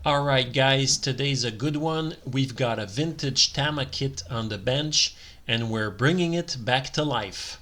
Alright guys, today's a good one. We've got a vintage TAMA kit on the bench and we're bringing it back to life.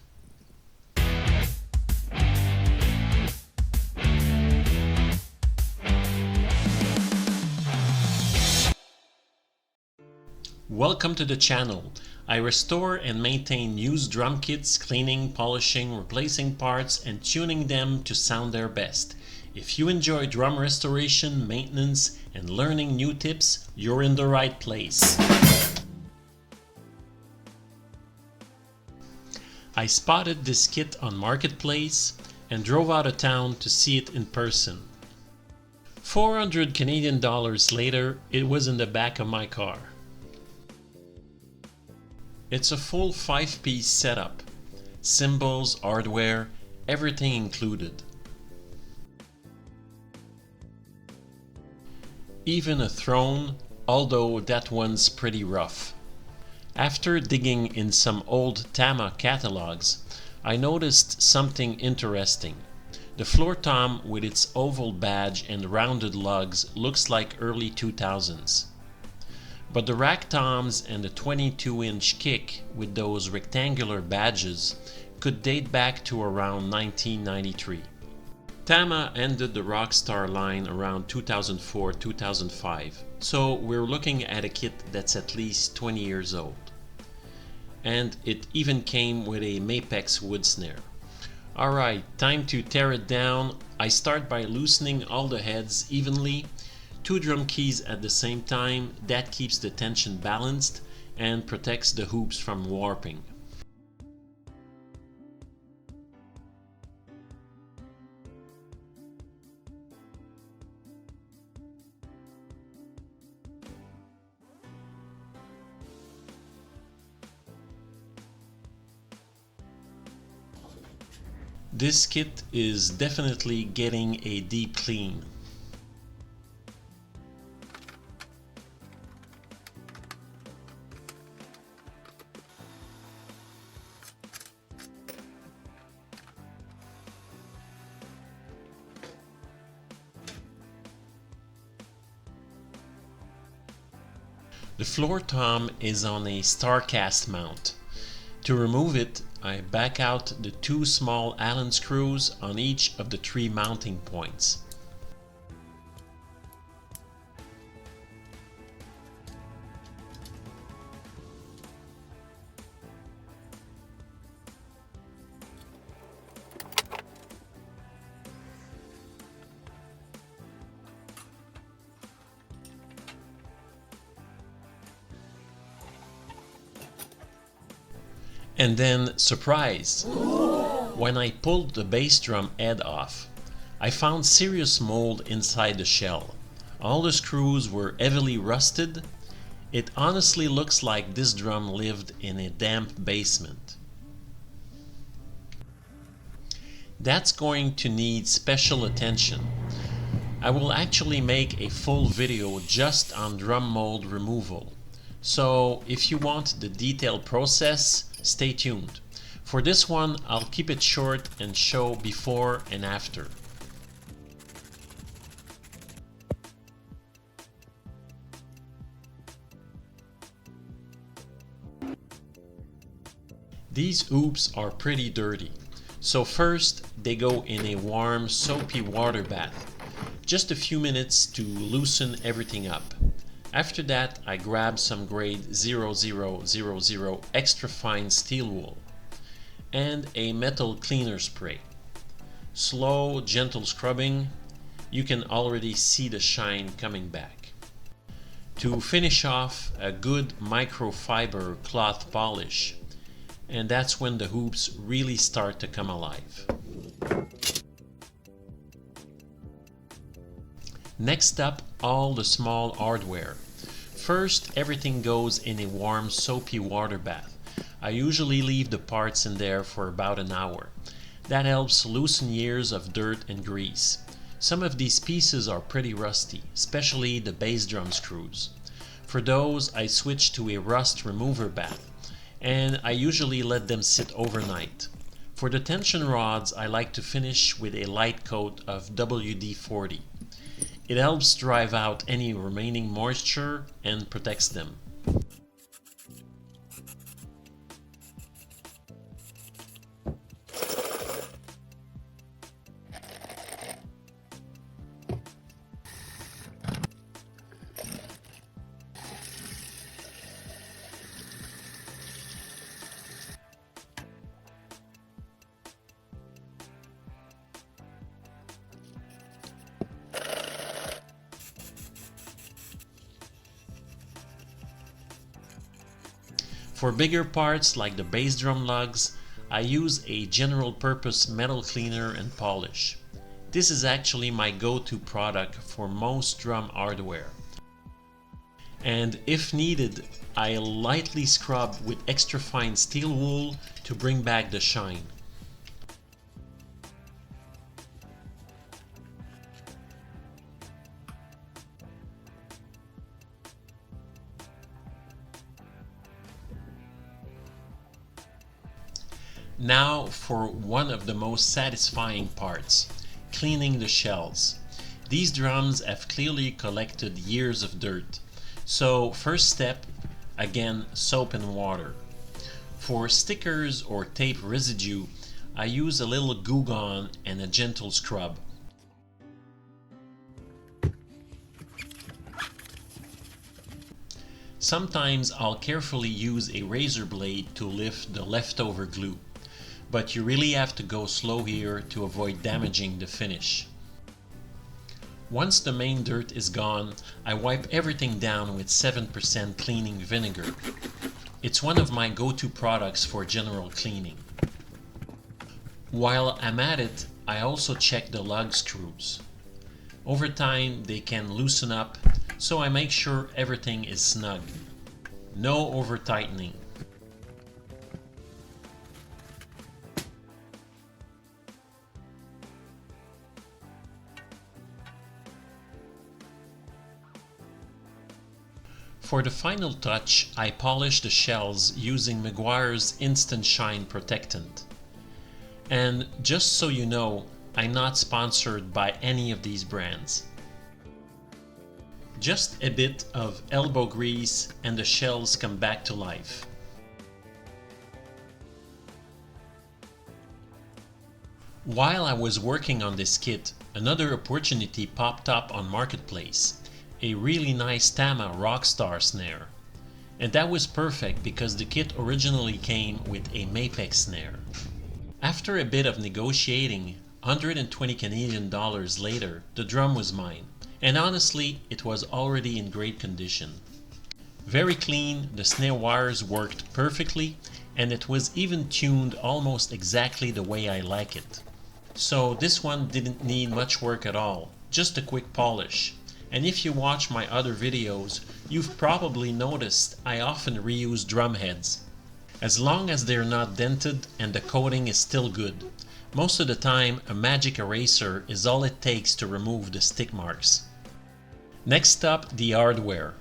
Welcome to the channel. I restore and maintain used drum kits, cleaning, polishing, replacing parts, and tuning them to sound their best. If you enjoy drum restoration, maintenance, and learning new tips, you're in the right place. I spotted this kit on Marketplace and drove out of town to see it in person. 400 Canadian dollars later, it was in the back of my car. It's a full 5-piece setup. Cymbals, hardware, everything included. Even a throne, although that one's pretty rough. After digging in some old TAMA catalogs, I noticed something interesting. The floor tom with its oval badge and rounded lugs looks like early 2000s. But the rack toms and the 22-inch kick with those rectangular badges could date back to around 1993. TAMA ended the Rockstar line around 2004-2005, so we're looking at a kit that's at least 20 years old. And it even came with a Mapex wood snare. Alright, time to tear it down. I start by loosening all the heads evenly. 2 drum keys at the same time, that keeps the tension balanced and protects the hoops from warping. This kit is definitely getting a deep clean. The floor tom is on a StarCast mount. To remove it, I back out the 2 small Allen screws on each of the 3 mounting points. And then, surprise! When I pulled the bass drum head off, I found serious mold inside the shell. All the screws were heavily rusted. It honestly looks like this drum lived in a damp basement. That's going to need special attention. I will actually make a full video just on drum mold removal. So if you want the detailed process, stay tuned. For this one, I'll keep it short and show before and after. These hoops are pretty dirty. So first, they go in a warm, soapy water bath. Just a few minutes to loosen everything up. After that, I grab some grade 0000 extra fine steel wool and a metal cleaner spray. Slow, gentle scrubbing. You can already see the shine coming back. To finish off, a good microfiber cloth polish, and that's when the hoops really start to come alive. Next up, all the small hardware. First, everything goes in a warm, soapy water bath. I usually leave the parts in there for about an hour. That helps loosen years of dirt and grease. Some of these pieces are pretty rusty, especially the bass drum screws. For those, I switch to a rust remover bath, and I usually let them sit overnight. For the tension rods, I like to finish with a light coat of WD-40. It helps drive out any remaining moisture and protects them. For bigger parts like the bass drum lugs, I use a general purpose metal cleaner and polish. This is actually my go-to product for most drum hardware. And if needed, I lightly scrub with extra fine steel wool to bring back the shine. Now for one of the most satisfying parts, cleaning the shells. These drums have clearly collected years of dirt. So first step, again, soap and water. For stickers or tape residue, I use a little Goo Gone and a gentle scrub. Sometimes I'll carefully use a razor blade to lift the leftover glue, but you really have to go slow here to avoid damaging the finish. Once the main dirt is gone, I wipe everything down with 7% cleaning vinegar. It's one of my go-to products for general cleaning. While I'm at it, I also check the lug screws. Over time they can loosen up, so I make sure everything is snug. No over-tightening. For the final touch, I polish the shells using Meguiar's Instant Shine Protectant. And just so you know, I'm not sponsored by any of these brands. Just a bit of elbow grease and the shells come back to life. While I was working on this kit, another opportunity popped up on Marketplace. A really nice TAMA Rockstar snare. And that was perfect because the kit originally came with a Mapex snare. After a bit of negotiating, 120 Canadian dollars later, the drum was mine. And honestly, it was already in great condition. Very clean, the snare wires worked perfectly, and it was even tuned almost exactly the way I like it. So this one didn't need much work at all, just a quick polish. And if you watch my other videos, you've probably noticed I often reuse drum heads. As long as they're not dented and the coating is still good. Most of the time, a magic eraser is all it takes to remove the stick marks. Next up, the hardware.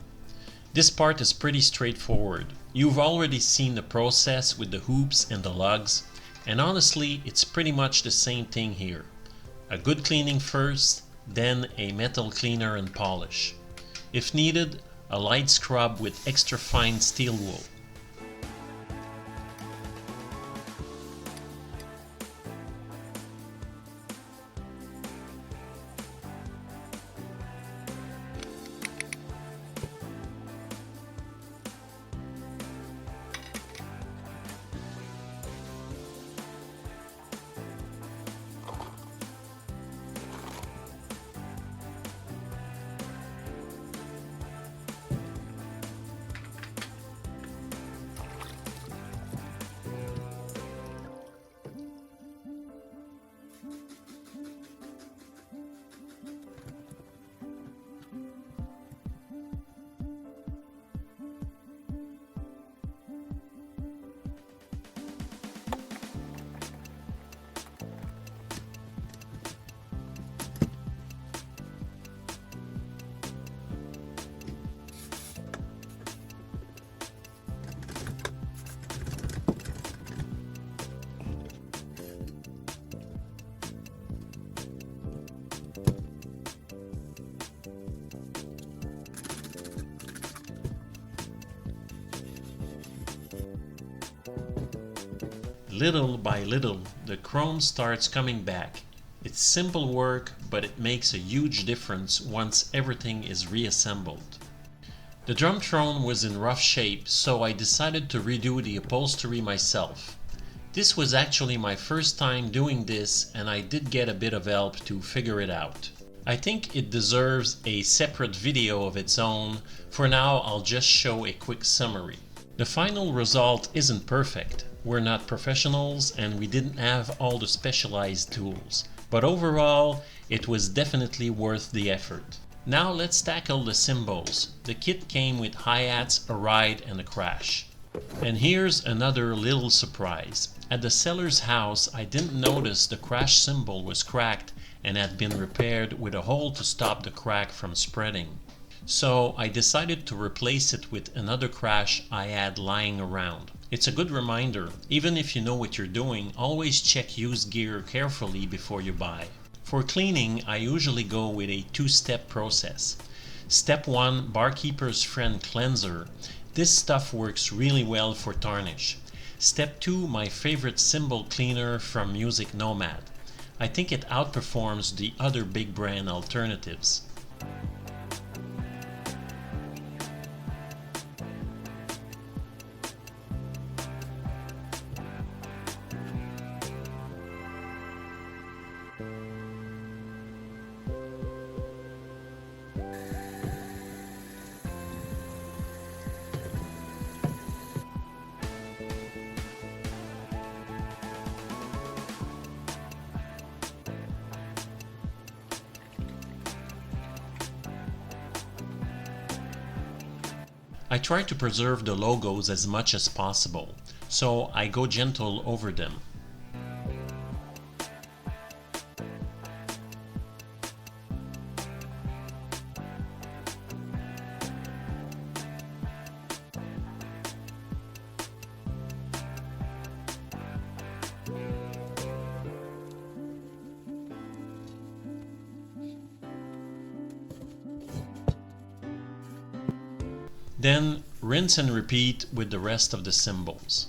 This part is pretty straightforward. You've already seen the process with the hoops and the lugs, and honestly, it's pretty much the same thing here. A good cleaning first, then a metal cleaner and polish. If needed, a light scrub with extra fine steel wool. Little by little, the chrome starts coming back. It's simple work, but it makes a huge difference once everything is reassembled. The drum throne was in rough shape, so I decided to redo the upholstery myself. This was actually my first time doing this, and I did get a bit of help to figure it out. I think it deserves a separate video of its own. For now, I'll just show a quick summary. The final result isn't perfect. We're not professionals and we didn't have all the specialized tools. But overall, it was definitely worth the effort. Now let's tackle the cymbals. The kit came with hi-hats, a ride and a crash. And here's another little surprise. At the seller's house, I didn't notice the crash cymbal was cracked and had been repaired with a hole to stop the crack from spreading. So I decided to replace it with another crash I had lying around. It's a good reminder, even if you know what you're doing, always check used gear carefully before you buy. For cleaning, I usually go with a two-step process. Step 1, Barkeeper's Friend Cleanser. This stuff works really well for tarnish. Step 2, my favorite cymbal cleaner from Music Nomad. I think it outperforms the other big brand alternatives. I try to preserve the logos as much as possible, so I go gentle over them. Then rinse and repeat with the rest of the cymbals.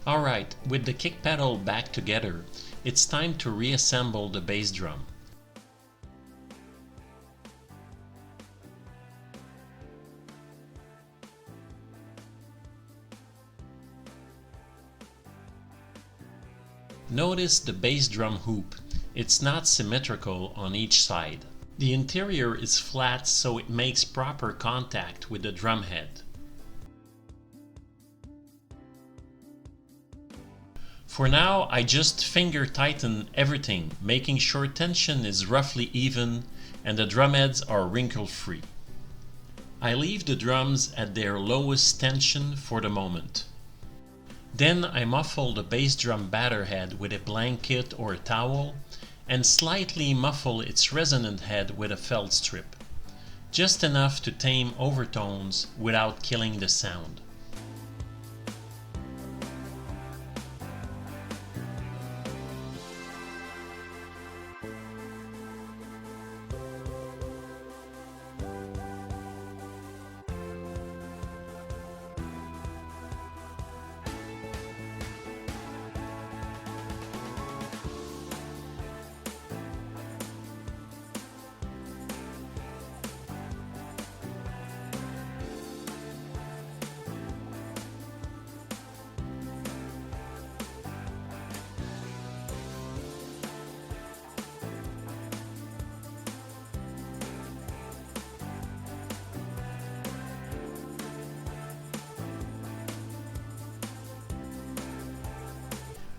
Alright, with the kick pedal back together, it's time to reassemble the bass drum. Notice the bass drum hoop. It's not symmetrical on each side. The interior is flat, so it makes proper contact with the drum head. For now, I just finger tighten everything, making sure tension is roughly even and the drum heads are wrinkle free. I leave the drums at their lowest tension for the moment. Then I muffle the bass drum batter head with a blanket or a towel and slightly muffle its resonant head with a felt strip. Just enough to tame overtones without killing the sound.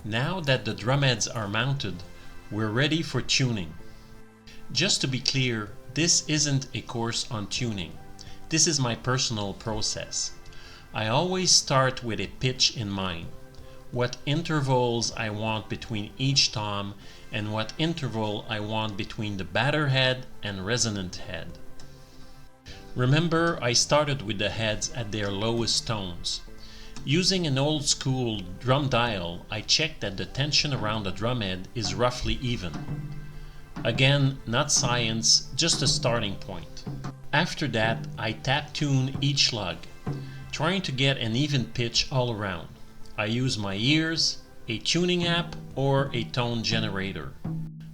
Now that the drumheads are mounted, we're ready for tuning. Just to be clear, this isn't a course on tuning. This is my personal process. I always start with a pitch in mind, what intervals I want between each tom and what interval I want between the batter head and resonant head. Remember, I started with the heads at their lowest tones. Using an old school drum dial, I checked that the tension around the drumhead is roughly even. Again, not science, just a starting point. After that, I tap tune each lug, trying to get an even pitch all around. I use my ears, a tuning app, or a tone generator.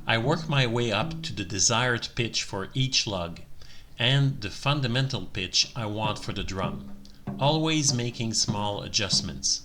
I work my way up to the desired pitch for each lug and the fundamental pitch I want for the drum, always making small adjustments.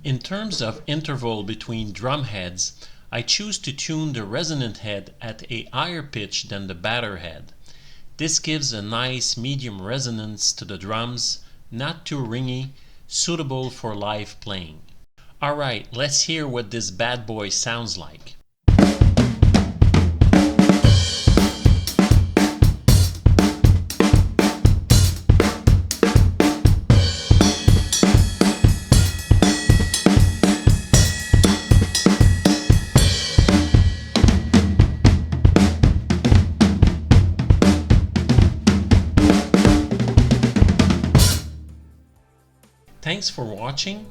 In terms of interval between drum heads, I choose to tune the resonant head at a higher pitch than the batter head. This gives a nice medium resonance to the drums, not too ringy, suitable for live playing. Alright, let's hear what this bad boy sounds like. Thanks for watching.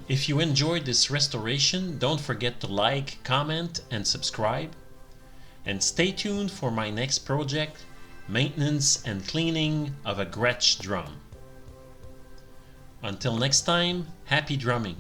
If you enjoyed this restoration, don't forget to like, comment, and subscribe. And stay tuned for my next project, maintenance and cleaning of a Gretsch drum. Until next time, happy drumming!